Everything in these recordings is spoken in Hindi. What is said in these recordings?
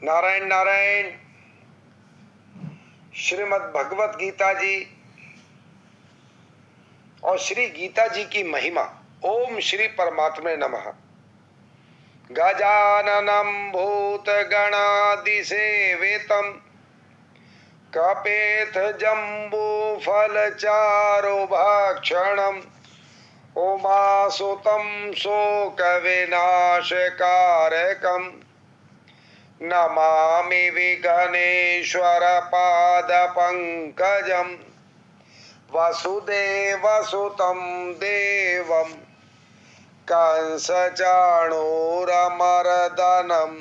नारायण नारायण। श्रीमद् भगवत गीता जी और श्री गीता जी की महिमा। ओम श्री परमात्मे नमः। गजाननं भूतगणादिसेवितं कपेत जम्बूफलचारुभक्षणम् उमासुतं शोकविनाशकारकम् नमामि विघ्नेश्वर पादपङ्कजम् वसुदेवसुतं देवं कंसचाणूरमर्दनं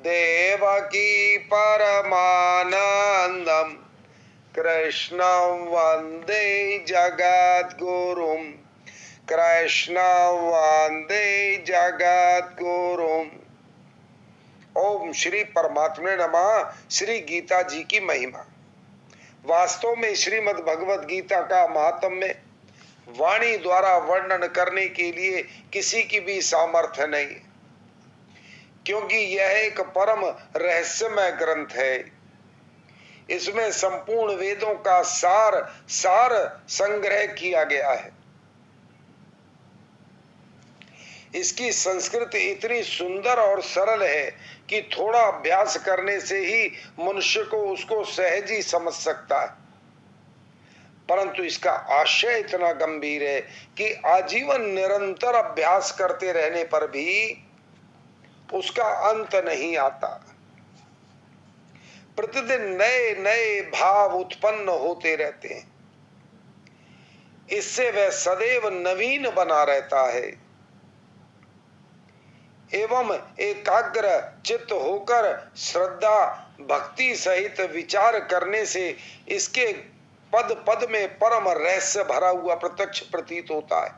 देवकी परमानन्दं कृष्णं वन्दे जगद्गुरुं कृष्णं वन्दे जगद्गुरुं। ओम श्री परमात्मे नमः। श्री गीता जी की महिमा। वास्तव में श्रीमद् भगवत गीता का महात्म्य वाणी द्वारा वर्णन करने के लिए किसी की भी सामर्थ्य नहीं, क्योंकि यह एक परम रहस्यमय ग्रंथ है। इसमें संपूर्ण वेदों का सार संग्रह किया गया है। इसकी संस्कृत इतनी सुंदर और सरल है कि थोड़ा अभ्यास करने से ही मनुष्य को उसको सहज ही समझ सकता है, परंतु इसका आशय इतना गंभीर है कि आजीवन निरंतर अभ्यास करते रहने पर भी उसका अंत नहीं आता। प्रतिदिन नए नए भाव उत्पन्न होते रहते हैं। इससे वह सदैव नवीन बना रहता है एवं एकाग्र चित्त होकर श्रद्धा भक्ति सहित विचार करने से इसके पद पद में परम रहस्य भरा हुआ प्रत्यक्ष प्रतीत होता है।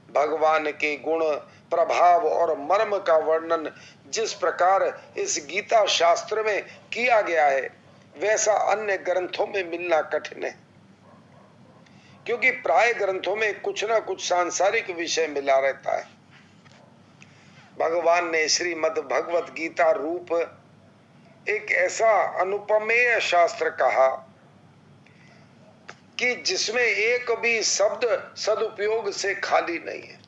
भगवान के गुण प्रभाव और मर्म का वर्णन जिस प्रकार इस गीता शास्त्र में किया गया है, वैसा अन्य ग्रंथों में मिलना कठिन है, क्योंकि प्राय ग्रंथों में कुछ न कुछ सांसारिक विषय मिला रहता है। भगवान ने श्रीमद् भगवत गीता रूप एक ऐसा अनुपमेय शास्त्र कहा कि जिसमें एक भी शब्द सदुपयोग से खाली नहीं है।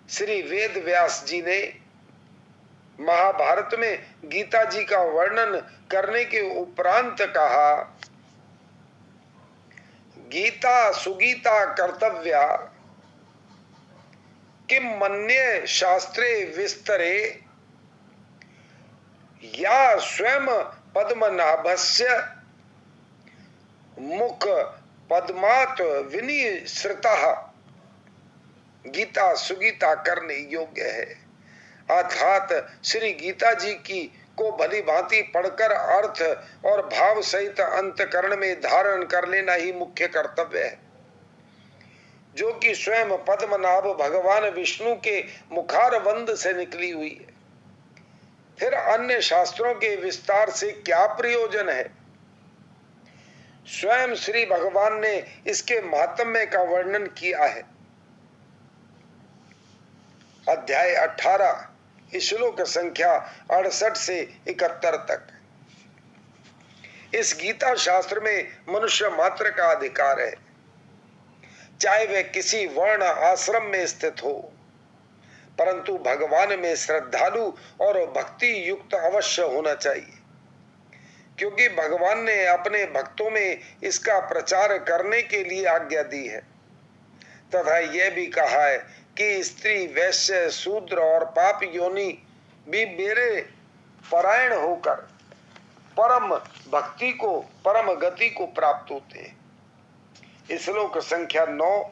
श्री वेद व्यास जी ने महाभारत में गीता जी का वर्णन करने के उपरांत कहा, गीता सुगीता कर्तव्या किम मन्ये शास्त्रे विस्तरे या स्वयं पद्मनाभस्य मुख पद्मात् विनिसृतः। गीता सुगीता करने योग्य है, अर्थात श्री गीता जी की को भली भांति पढ़कर अर्थ और भाव सहित अंतकरण में धारण कर लेना ही मुख्य कर्तव्य है, जो कि स्वयं पद्मनाभ भगवान विष्णु के मुखारवंद से निकली हुई है। फिर अन्य शास्त्रों के विस्तार से क्या प्रयोजन है? स्वयं श्री भगवान ने इसके महात्म्य का वर्णन किया है। अध्याय 18 श्लोक संख्या 68 से 71 तक। इस गीता शास्त्र में मनुष्य मात्र का अधिकार है, चाहे वह किसी वर्ण आश्रम में स्थित हो, परंतु भगवान में श्रद्धालु और भक्ति युक्त अवश्य होना चाहिए, क्योंकि भगवान ने अपने भक्तों में इसका प्रचार करने के लिए आज्ञा दी है, तथा यह भी कहा है कि स्त्री वैश्य शूद्र और पाप योनि भी मेरे परायण होकर परम भक्ति को परम गति को प्राप्त होते हैं। श्लोक संख्या 9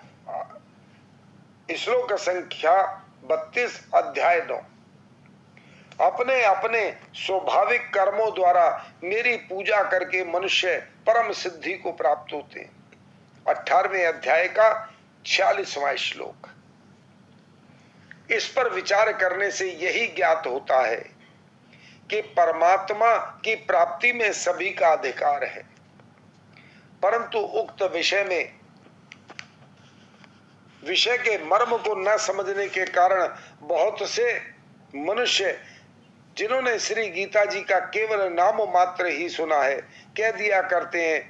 श्लोक संख्या 32 अध्याय 9। अपने अपने स्वाभाविक कर्मों द्वारा मेरी पूजा करके मनुष्य परम सिद्धि को प्राप्त होते हैं। 18वें अध्याय का 46वां श्लोक। इस पर विचार करने से यही ज्ञात होता है कि परमात्मा की प्राप्ति में सभी का अधिकार है, परंतु उक्त विषय के मर्म को न समझने के कारण बहुत से मनुष्य जिन्होंने श्री गीता जी का केवल नाम मात्र ही सुना है कह दिया करते हैं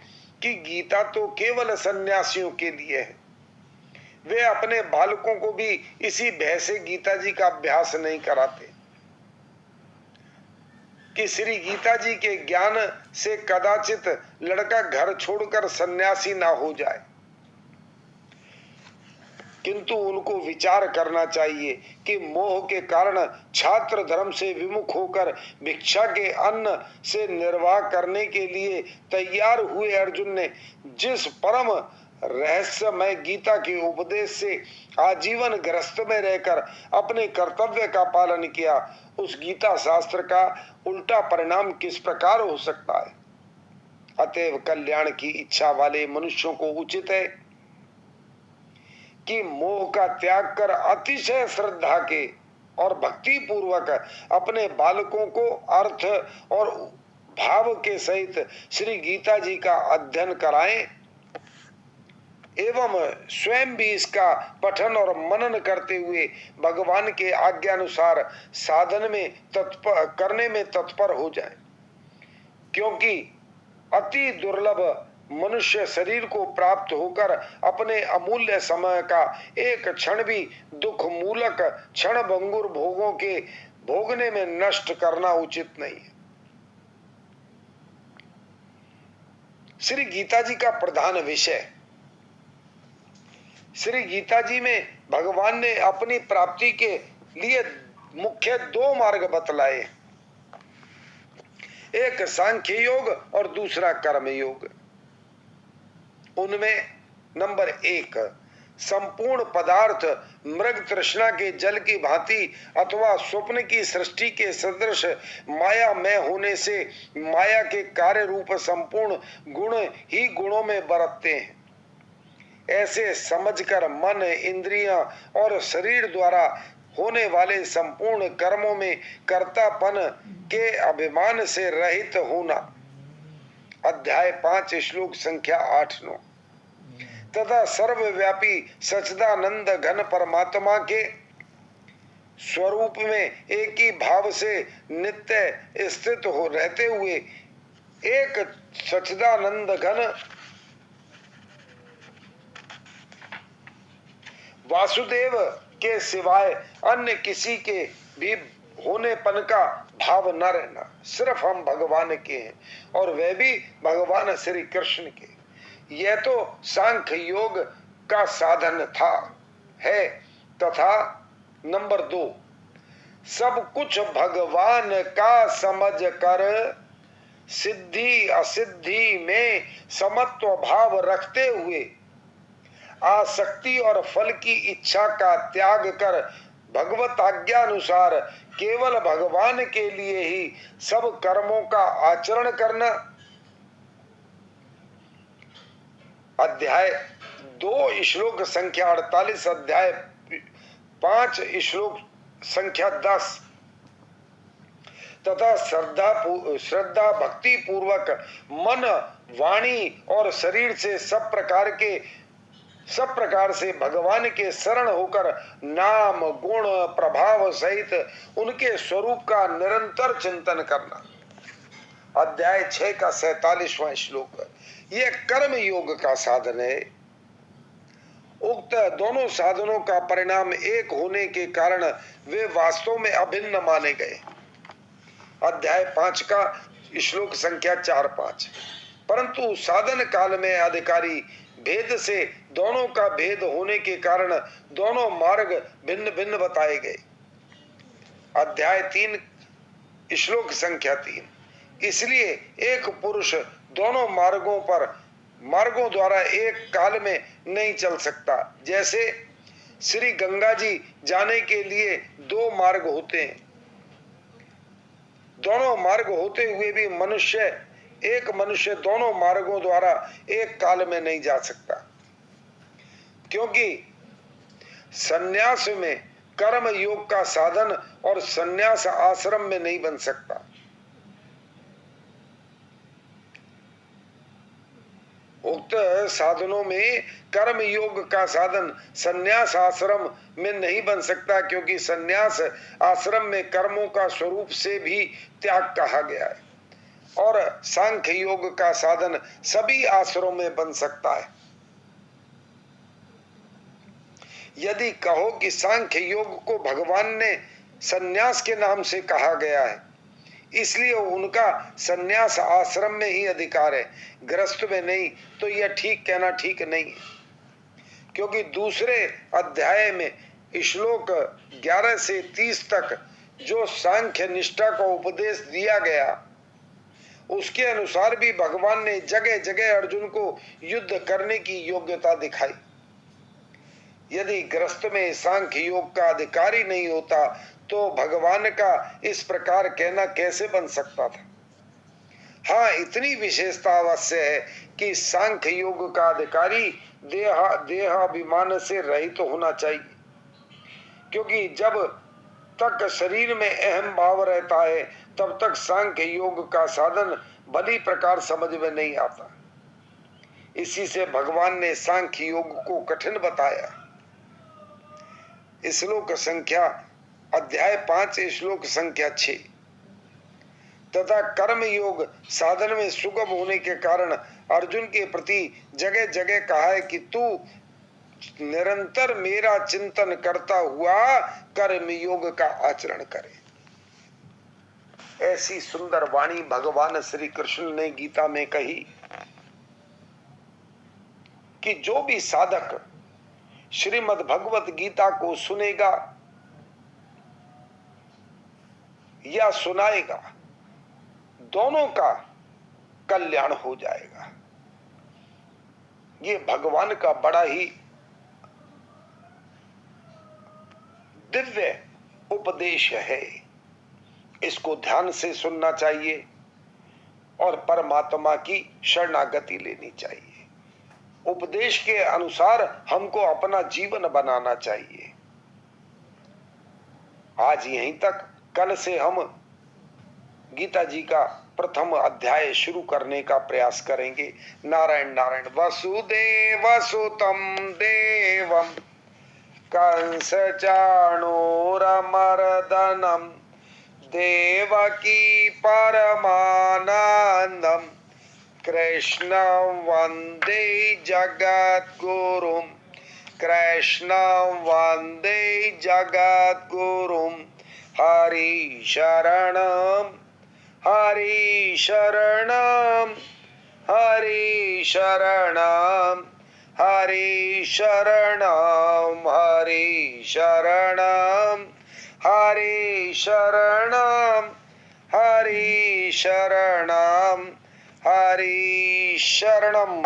कि गीता तो केवल सन्यासियों के लिए है। वे अपने बालकों को भी इसी भय से गीता जी का अभ्यास नहीं कराते कि श्री गीता जी के ज्ञान से कदाचित लड़का घर छोड़कर सन्यासी ना हो जाए, किंतु उनको विचार करना चाहिए कि मोह के कारण छात्र धर्म से विमुख होकर भिक्षा के अन्न से निर्वाह करने के लिए तैयार हुए अर्जुन ने जिस परम रहस्यमय गीता के उपदेश से आजीवन ग्रस्त में रहकर अपने कर्तव्य का पालन किया, उस गीता शास्त्र का उल्टा परिणाम किस प्रकार हो सकता है। अतएव कल्याण की इच्छा वाले मनुष्यों को उचित है कि मोह का त्याग कर अतिशय श्रद्धा के और भक्ति पूर्वक अपने बालकों को अर्थ और भाव के सहित श्री गीता जी का अध्ययन कराएं एवं स्वयं भी इसका पठन और मनन करते हुए भगवान के आज्ञानुसार साधन में करने में तत्पर हो जाए, क्योंकि अति दुर्लभ मनुष्य शरीर को प्राप्त होकर अपने अमूल्य समय का एक क्षण भी दुख मूलक क्षण भंगुर भोगों के भोगने में नष्ट करना उचित नहीं है। श्री गीता जी का प्रधान विषय, श्री गीता जी में भगवान ने अपनी प्राप्ति के लिए मुख्य दो मार्ग बतलाए, एक सांख्य योग और दूसरा कर्म योग। उनमें नंबर 1, संपूर्ण पदार्थ मृग तृष्णा के जल की भांति अथवा स्वप्न की सृष्टि के सदृश माया में होने से माया के कार्य रूप संपूर्ण गुण ही गुणों में बरतते हैं। ऐसे समझकर मन, इंद्रियां और शरीर द्वारा होने वाले संपूर्ण कर्मों में कर्तापन के अभिमान से रहित होना। अध्याय 5 श्लोक संख्या 8-9। तथा सर्वव्यापी सच्चिदानंद घन परमात्मा के स्वरूप में एक ही भाव से नित्य स्थित हो रहते हुए एक सच्चिदानंद घन वासुदेव के सिवाय अन्य किसी के भी होनेपन का भाव न रहना। सिर्फ हम भगवान के हैं और वह भी भगवान श्री कृष्ण के। यह तो सांख्य योग का साधन था है तथा नंबर 2, सब कुछ भगवान का समझ कर सिद्धि असिद्धि में समत्व भाव रखते हुए आसक्ति और फल की इच्छा का त्याग कर भगवत आज्ञा अनुसार केवल भगवान के लिए ही सब कर्मों का आचरण करना। अध्याय 2 श्लोक संख्या 48, अध्याय 5 श्लोक संख्या 10। तथा श्रद्धा भक्ति पूर्वक मन, वाणी और शरीर से सब प्रकार से भगवान के शरण होकर नाम, गुण, प्रभाव सहित उनके स्वरूप का निरंतर चिंतन करना। अध्याय 6 का 47वां श्लोक। यह कर्म योग का साधन है। उक्त दोनों साधनों का परिणाम एक होने के कारण वे वास्तव में अभिन्न माने गए। अध्याय 5 का श्लोक संख्या 4-5। परंतु साधन काल में अधिकारी भेद से दोनों का भेद होने के कारण दोनों मार्ग भिन्न भिन्न बताए गए। अध्याय 3 श्लोक संख्या 3। इसलिए एक पुरुष दोनों मार्गों द्वारा एक काल में नहीं चल सकता। जैसे श्री गंगा जी जाने के लिए 2 मार्ग होते हैं, दोनों मार्ग होते हुए भी एक मनुष्य दोनों मार्गों द्वारा एक काल में नहीं जा सकता, क्योंकि सन्यास में कर्म योग का साधन और सन्यास आश्रम में नहीं बन सकता। उक्त साधनों में कर्म योग का साधन संन्यास आश्रम में नहीं बन सकता, क्योंकि संन्यास आश्रम में कर्मों का स्वरूप से भी त्याग कहा गया है, और सांख्य योग का साधन सभी आश्रमों में बन सकता है। यदि कहो कि सांख्य योग को भगवान ने संन्यास के नाम से कहा गया है, इसलिए उनका संन्यास आश्रम में ही अधिकार है, गृहस्थ में नहीं, तो यह ठीक कहना ठीक नहीं है। क्योंकि दूसरे अध्याय में श्लोक 11 से 30 तक जो सांख्य निष्ठा का उपदेश दिया गया, उसके अनुसार भी भगवान ने जगह जगह अर्जुन को युद्ध करने की योग्यता दिखाई। यदि गृहस्थ में सांख्य योग का अधिकारी नहीं होता तो भगवान का इस प्रकार कहना कैसे बन सकता था। हाँ, इतनी विशेषता अवश्य है कि सांख्य योग का अधिकारी देहाभिमान से रहित होना चाहिए, क्योंकि जब तक शरीर में अहम भाव रहता है तब तक सांख्य योग का साधन भली प्रकार समझ में नहीं आता। इसी से भगवान ने सांख्य योग को कठिन बताया। श्लोक संख्या अध्याय 5 श्लोक संख्या 6। तथा कर्म योग साधन में सुगम होने के कारण अर्जुन के प्रति जगह जगह कहा है कि तू निरंतर मेरा चिंतन करता हुआ कर्म योग का आचरण करे। ऐसी सुंदर वाणी भगवान श्री कृष्ण ने गीता में कही कि जो भी साधक श्रीमद् भगवत गीता को सुनेगा या सुनाएगा, दोनों का कल्याण हो जाएगा। ये भगवान का बड़ा ही दिव्य उपदेश है। इसको ध्यान से सुनना चाहिए और परमात्मा की शरणागति लेनी चाहिए। उपदेश के अनुसार हमको अपना जीवन बनाना चाहिए। आज यहीं तक। कल से हम गीता जी का प्रथम अध्याय शुरू करने का प्रयास करेंगे। नारायण नारायण। वसुदेव सुतम देवम कंस चाणूरमर्दनम देवकी परमानंदम कृष्णं वंदे जगद्गुरुं कृष्णं वंदे जगद्गुरुं हरि शरणं हरि शरणं हरि शरणं हरि शरणं हरि शरणं हरि शरणं हरि शरणं हरि शरणं।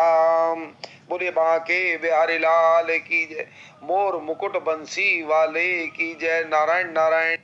बोले बांके बिहारी लाल की जय। मोर मुकुट बंसी वाले की जय। नारायण नारायण।